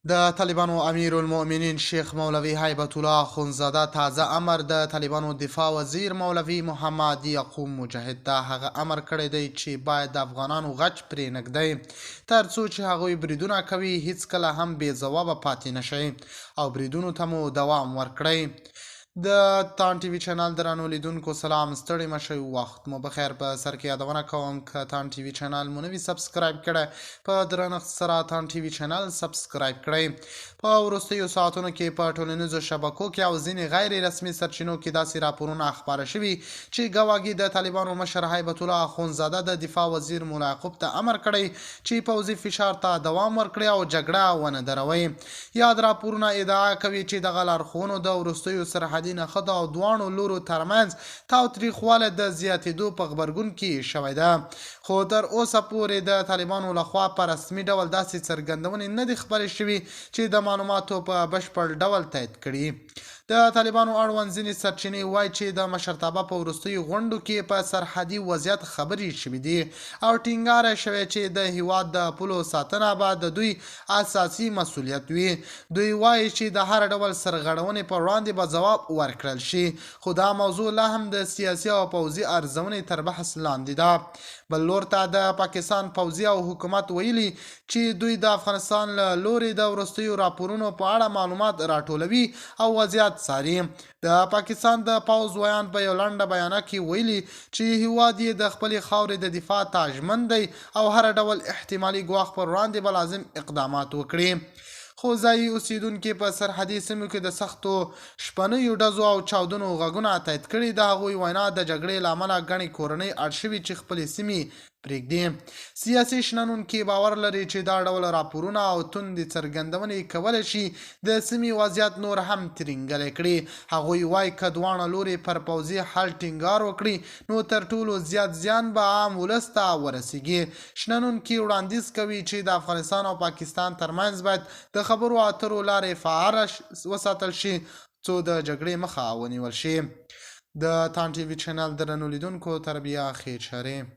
د طالبانو امیر المؤمنین شیخ مولوی هیبت الله اخندزاده تازه امر د طالبانو دفاع وزیر مولوی محمد یعقوب مجاهد ته هغه امر کړی دی چې باید د افغانانو غچ پرې نږدی تر څو چې هغوی بریدونه کوي هیڅکله هم بې ځوابه پاتې نشي او بریدونو ته مو دوام ورکړئ. د تان ټي وي چینل درنو لیدونکو سلام، ستړي مشئ، وخت مو بخیر. په سر کې یادونه کوم که تان ټي وي چینل مو نوي سبسکرایب کړئ په درنښت سره تان ټي وي چینل سبسکرایب کړئ. په وروستیو ساعتونو کې په ټولنیزو شبکو کې او ځینې غیر رسمي سرچینو کې داسې راپورونه خپاره شوي چې ګواکې د طالبانو مشر هیبت الله اخندزاده د دفاع وزیر مولا یعقوب ته امر کړی چې پوځي فشار ته دوام ورکړي او جګړه ونه دروي. یاد راپورونه ادعا کوي چې دغه لارښوونو د وروستیو سرحدي نښتو او دواړو لورو ترمنځ تاوتریخوالی د زیاتېدو په غبرګون کې شوی ده، خو تر اوسه پورې د طالبانو لخوا په رسمي ډول داسې څرګندونې نه دي خپرې شوي چې د معلوماتو په بشپړ ډول تایید کړي. د طالبانو اړوند ځینې سرچینې وایي چې د مشرتابه په وروستیو غونډو کې په سرحدي وضعیت خبرې شوي دي او ټینګاره شوی چې د هیواد د پولو ساتنه به د دوی اساسي مسؤلیت وي. دوی وایي چې د هر ډول سرغړونې پر وړاندې به ځواب ورکړل شي، خو دا موضوع لا هم د سیاسي او پوځي ارزونې تر بحث لاندې ده. بل لور ته د پاکستان پوځي او حکومت ویلي چې دوی د افغانستان له لوري د وروستیو راپورونو په اړه معلومات راټولوي او وضعیت څاري. د پاکستان د پوځ ویان په یو لنډه بیانیه کې ویلي چې هیواد یې د خپلې خاورې د دفاع تاجمن دی او هر ډول احتمالي ګواښ پر وړاندې به لازم اقدامات وکړي. خو ځایي اوسیدونکي په سرحدي سیمو کې د سختو شپنیو ډزو او چاودنو غږونه تایید کړي. د هغوی وینا د جګړې له امله ګڼې کورنۍ اړ شوي چې خپلې سیمې پرېږدي. سیاسي شنونکي باور لري چې دا ډول راپورونه او توندې څرګندونې کولی شي د سیمې وضعیت نور هم ترینګلی کړي. هغوی وایي که دواړه لوري پر پوځي حل ټینګار وکړي نو تر ټولو زیات زیان به عام ولس ته ورسیږي. شنونکي وړاندیز کوي چې د افغانستان او پاکستان ترمنځ باید د خبرو اترو لارې فعاله وساتل شي څو د جګړې مخه ونیول شي. د تان ټي وي چینل درنو لیدونکو تر بیا خیر چارې.